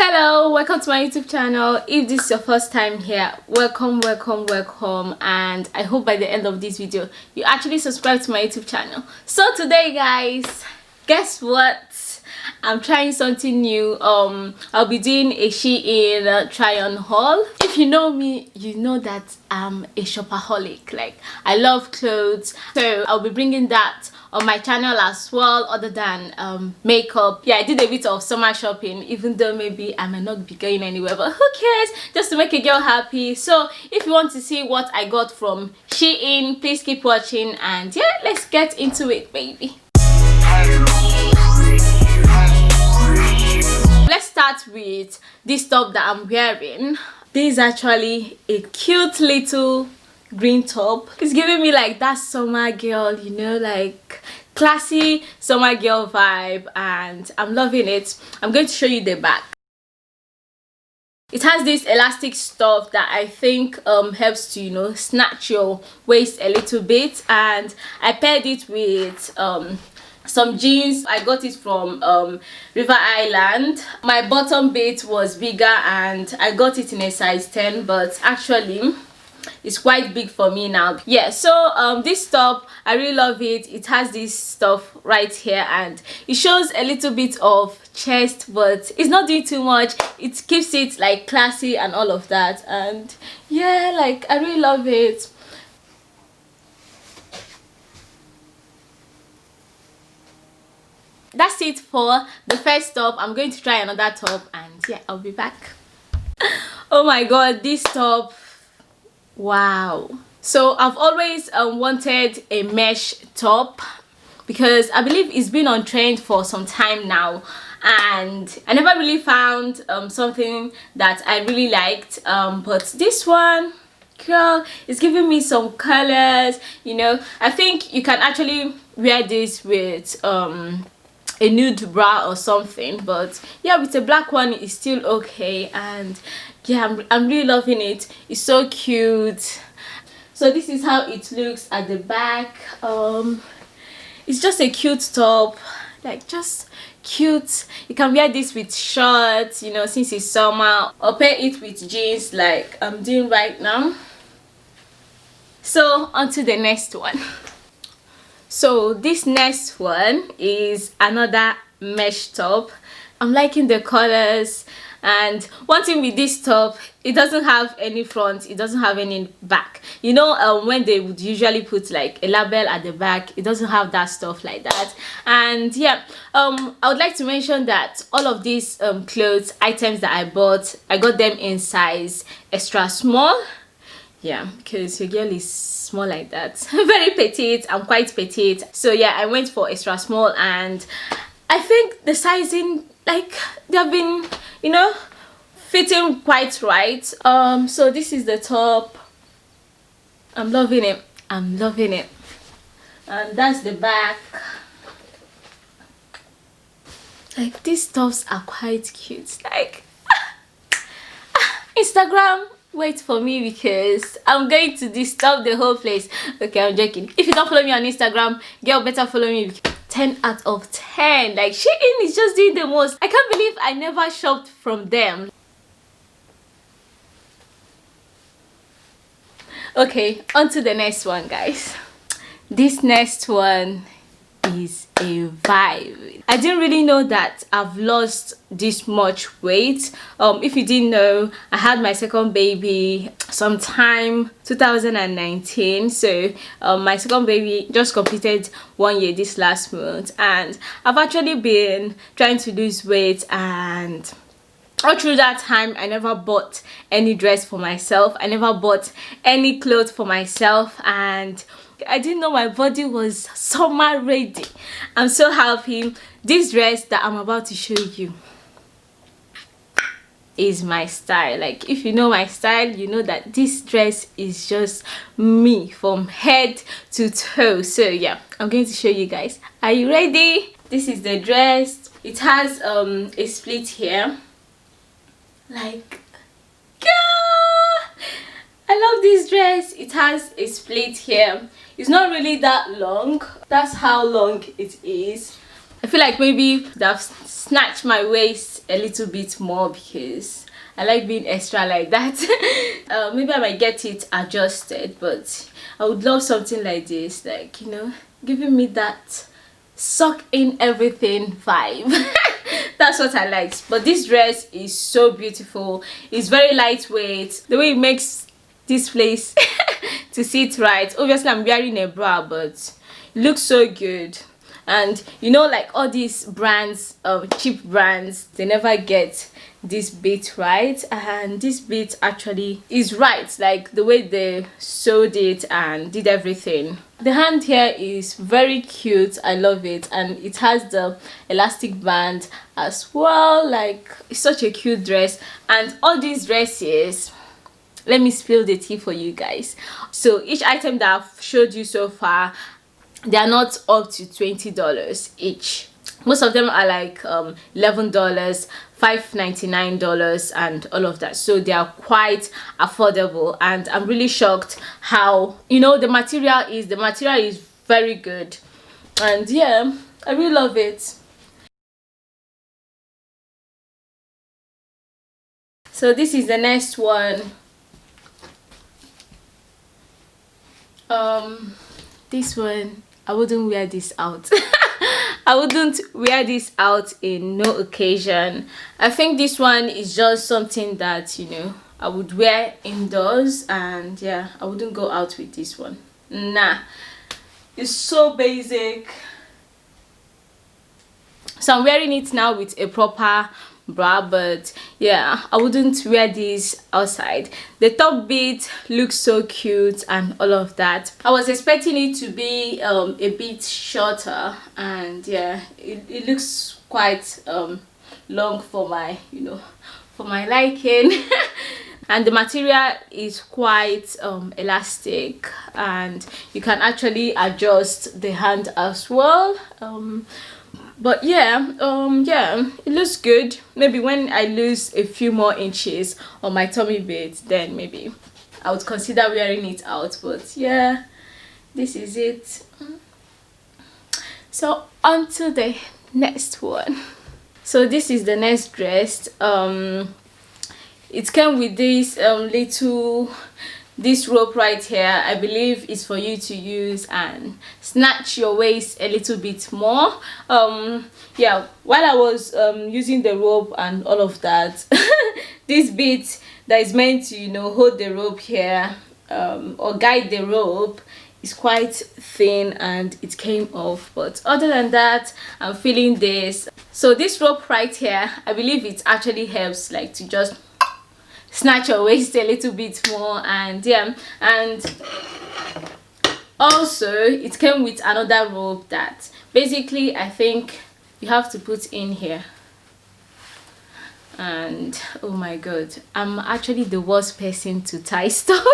Hello, welcome to my YouTube channel. If this is your first time here, welcome, and I hope by the end of this video you actually subscribe to my YouTube channel. So today guys, guess what? I'm trying something new. I'll be doing a Shein try on haul. If you know me, you know that I'm a shopaholic. Like, I love clothes, so I'll be bringing that on my channel as well, other than makeup. Yeah, I did a bit of summer shopping, even though maybe I might not be going anywhere, but who cares, just to make a girl happy. So if you want to see what I got from Shein, please keep watching, and yeah, let's get into it, baby. Let's start with this top that I'm wearing. This is actually a cute little green top. It's giving me like that summer girl, you know, like classy summer girl vibe, and I'm loving it. I'm going to show you the back. It has this elastic stuff that I think helps to, you know, snatch your waist a little bit, and I paired it with some jeans. I got it from River Island. My bottom bit was bigger and I got it in a size 10, but actually it's quite big for me now. Yeah, so this top, I really love it. It has this stuff right here and it shows a little bit of chest, but it's not doing too much. It keeps it like classy and all of that, and yeah, like I really love it. That's it for the first top. I'm going to try another top, and yeah, I'll be back. Oh my god, this top, wow. So I've always wanted a mesh top because I believe it's been on trend for some time now, and I never really found something that I really liked, but this one, girl, is giving me some colors, you know. I think you can actually wear this with a nude bra or something, but yeah, with a black one it's still okay, and yeah, I'm really loving it. It's so cute. So this is how it looks at the back. It's just a cute top, like just cute. You can wear this with shorts, you know, since it's summer, or pair it with jeans like I'm doing right now. So on to the next one. So this next one is another mesh top. I'm liking the colors, and one thing with this top, it doesn't have any front, it doesn't have any back. You know, when they would usually put like a label at the back, it doesn't have that stuff like that. And yeah, I would like to mention that all of these clothes items that I got them in size extra small. Yeah, because your girl is small like that. Very petite. I'm quite petite, so yeah, I went for extra small, and I think the sizing, like, they've been, you know, fitting quite right. So this is the top. I'm loving it. I'm loving it. And that's the back. Like, these tops are quite cute. Like, Instagram, wait for me because I'm going to disturb the whole place. Okay, I'm joking. If you don't follow me on Instagram, girl, better follow me. 10 out of 10. Like, Shein is just doing the most. I can't believe I never shopped from them. Okay, on to the next one, guys. This next one is a vibe. I didn't really know that I've lost this much weight. If you didn't know, I had my second baby sometime 2019, so my second baby just completed 1 year this last month, and I've actually been trying to lose weight, and all through that time I never bought any dress for myself, I never bought any clothes for myself, and I didn't know my body was summer ready. I'm so happy. This dress that I'm about to show you is my style. Like, if you know my style, you know that this dress is just me from head to toe. So yeah, I'm going to show you guys. Are you ready? This is the dress. It has a split here. Like, yeah, I love this dress. It has a split here. It's not really that long. That's how long it is. I feel like maybe they've snatched my waist a little bit more because I like being extra like that. Maybe I might get it adjusted, but I would love something like this, like, you know, giving me that suck in everything vibe. That's what I like. But this dress is so beautiful. It's very lightweight. The way it makes this place to sit right. Obviously I'm wearing a bra, but it looks so good. And you know, like all these brands, cheap brands, they never get this bit right, and this bit actually is right, like the way they sewed it and did everything. The hand here is very cute. I love it, and it has the elastic band as well. Like, it's such a cute dress. And all these dresses, let me spill the tea for you guys. So each item that I've showed you so far, they are not up to $20 each. Most of them are like $11, $5.99, and all of that. So they are quite affordable, and I'm really shocked how, you know, the material is very good. And yeah, I really love it. So this is the next one. This one, I wouldn't wear this out. I wouldn't wear this out in no occasion. I think this one is just something that, you know, I would wear indoors, and yeah, I wouldn't go out with this one. Nah, it's so basic. So I'm wearing it now with a proper bra, but yeah, I wouldn't wear this outside. The top bit looks so cute and all of that. I was expecting it to be a bit shorter, and yeah, it looks quite long for my, you know, for my liking. And the material is quite elastic, and you can actually adjust the hand as well. But yeah, yeah, it looks good. Maybe when I lose a few more inches on my tummy bit, then maybe I would consider wearing it out. But yeah, this is it. So on to the next one. So this is the next dress. It came with this this rope right here. I believe is for you to use and snatch your waist a little bit more. Yeah, while I was using the rope and all of that, this bit that is meant to, you know, hold the rope here or guide the rope is quite thin, and it came off. But other than that, I'm feeling this. So this rope right here, I believe it actually helps, like, to just snatch your waist a little bit more. And yeah, and also it came with another rope that basically I think you have to put in here. And oh my god, I'm actually the worst person to tie stuff.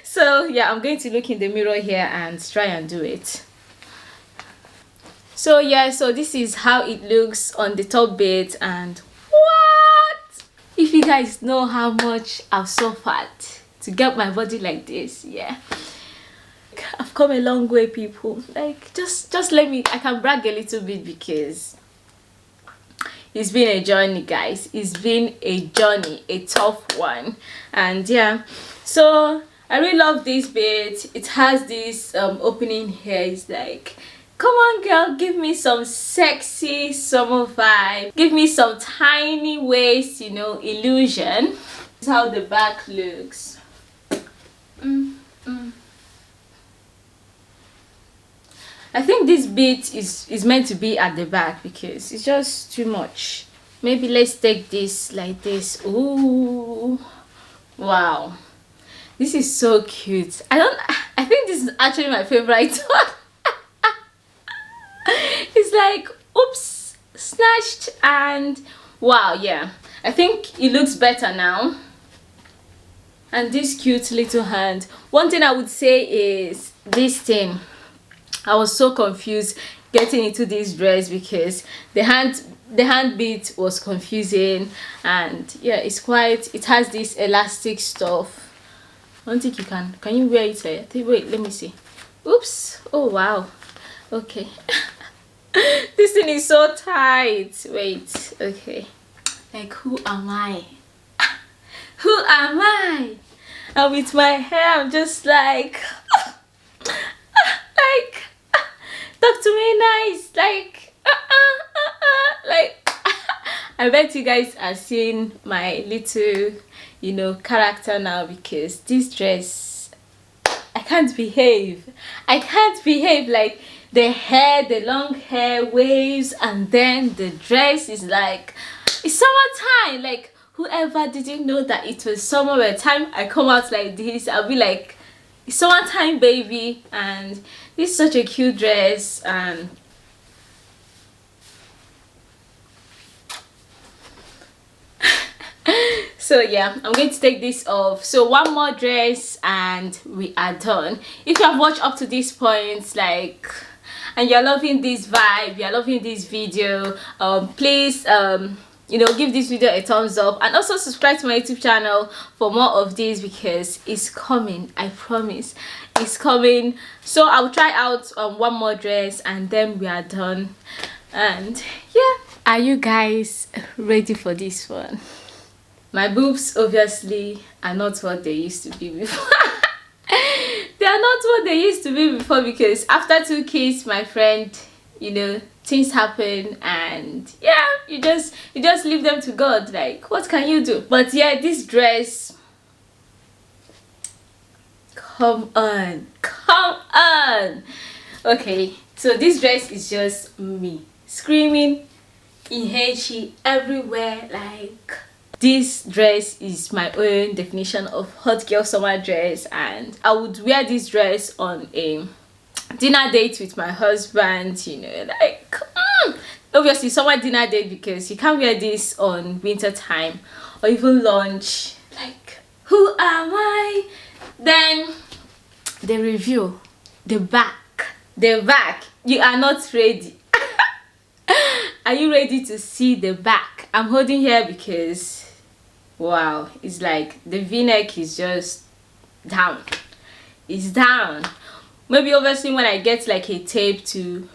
So yeah, I'm going to look in the mirror here and try and do it. So yeah, so this is how it looks on the top bit. And what, if you guys know how much I've suffered to get my body like this, yeah, I've come a long way, people. Like, just let me, I can brag a little bit, because it's been a journey, guys. It's been a journey, a tough one. And yeah, so I really love this bit. It has this opening here. It's like, come on girl, give me some sexy summer vibe, give me some tiny waist, you know, illusion. This is how the back looks. I think this bit is meant to be at the back because it's just too much. Maybe let's take this like this. Ooh, wow, this is so cute. I think this is actually my favorite one. It's like, oops, snatched, and wow, yeah, I think it looks better now. And this cute little hand. One thing I would say is this thing, I was so confused getting into this dress because the hand bit was confusing. And yeah, it's quite, it has this elastic stuff. I don't think you can you wear it? Wait, let me see. Oops, oh wow, okay. This thing is so tight. Wait, okay. Like, who am I? Who am I? And with my hair, I'm just like, like, talk to me nice. Like, I bet you guys are seeing my little, character now, because this dress, I can't behave. I can't behave. Like, the hair, the long hair waves, and then the dress is like, it's summertime. Like, whoever didn't know that it was summer, by the time I come out like this, I'll be like, it's summertime, baby. And this is such a cute dress. And so yeah, I'm going to take this off. So one more dress and we are done. If you have watched up to this point, like, and you're loving this vibe, you're loving this video, please give this video a thumbs up, and also subscribe to my YouTube channel for more of this, because it's coming. I promise, it's coming. So I'll try out one more dress and then we are done. And yeah, are you guys ready for this one? My boobs obviously are not what they used to be before. They are not what they used to be before, because after 2 kids, my friend, things happen, and yeah, you just leave them to God. Like, what can you do? But yeah, this dress, come on. Okay, so this dress is just me screaming Ihechi everywhere. Like, this dress is my own definition of hot girl summer dress, and I would wear this dress on a dinner date with my husband, like obviously summer dinner date, because you can't wear this on winter time or even lunch. Like, who am I? Then the review, the back, you are not ready. Are you ready to see the back? I'm holding here because wow, it's like the v-neck is just down. It's down. Maybe obviously when I get like a tape to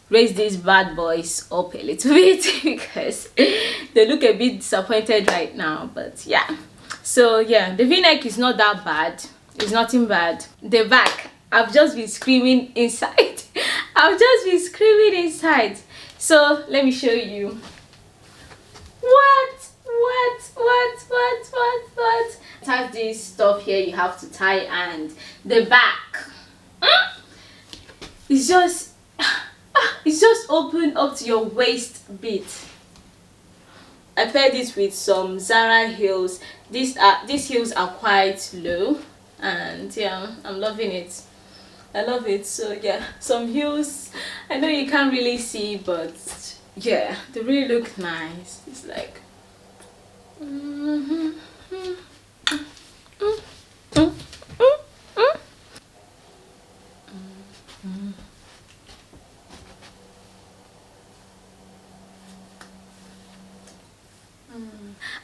raise these bad boys up a little bit, because they look a bit disappointed right now. But yeah, so yeah, the v-neck is not that bad. It's nothing bad. The back, I've just been screaming inside. I've just been screaming inside. So let me show you. What? It has this stuff here you have to tie, and the back, it's just open up to your waist bit. I paired this with some Zara heels. These heels are quite low, and yeah, I'm loving it. I love it. So yeah, some heels, I know you can't really see, but yeah, they really look nice. It's like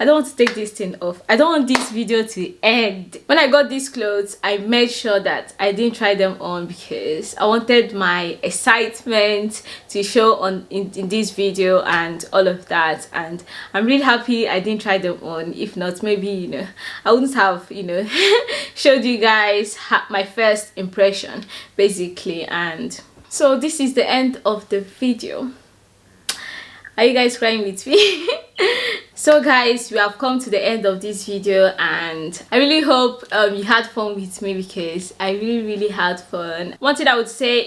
I don't want to take this thing off. I don't want this video to end. When I got these clothes, I made sure that I didn't try them on, because I wanted my excitement to show on in this video and all of that. And I'm really happy I didn't try them on. If not, maybe I wouldn't have showed you guys my first impression basically. And so this is the end of the video. Are you guys crying with me? So guys, we have come to the end of this video, and I really hope you had fun with me, because I really had fun. One thing I would say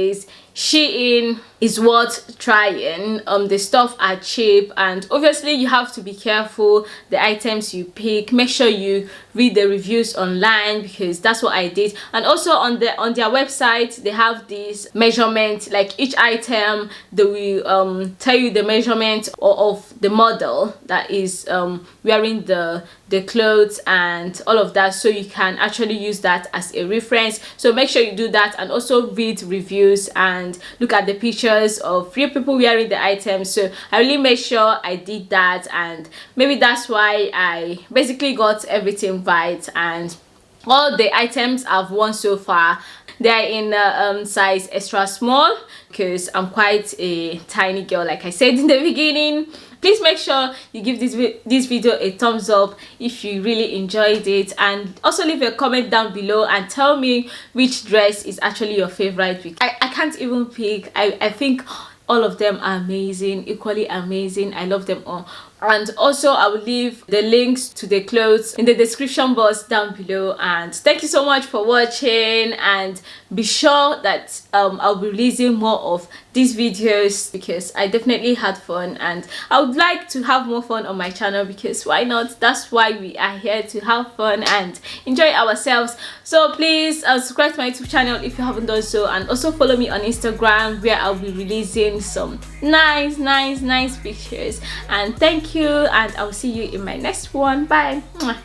is Shein is worth trying. The stuff are cheap, and obviously you have to be careful the items you pick. Make sure you read the reviews online, because that's what I did. And also on their website, they have this measurement, like each item they will tell you the measurement of the model that is wearing the clothes and all of that, so you can actually use that as a reference. So make sure you do that, and also read reviews and look at the pictures of real people wearing the items. So I really made sure I did that, and maybe that's why I basically got everything right. And all the items I've worn so far, They are in size extra small because I'm quite a tiny girl, like I said in the beginning. Please make sure you give this video a thumbs up if you really enjoyed it, and also leave a comment down below and tell me which dress is actually your favorite. I can't even pick. I think all of them are amazing, equally amazing. I love them all. And also I will leave the links to the clothes in the description box down below. And thank you so much for watching, and be sure that I'll be releasing more of these videos because I definitely had fun, and I would like to have more fun on my channel because why not? That's why we are here, to have fun and enjoy ourselves. So please subscribe to my YouTube channel if you haven't done so, and also follow me on Instagram where I'll be releasing some nice pictures. And thank you, and I'll see you in my next one. Bye. Mwah.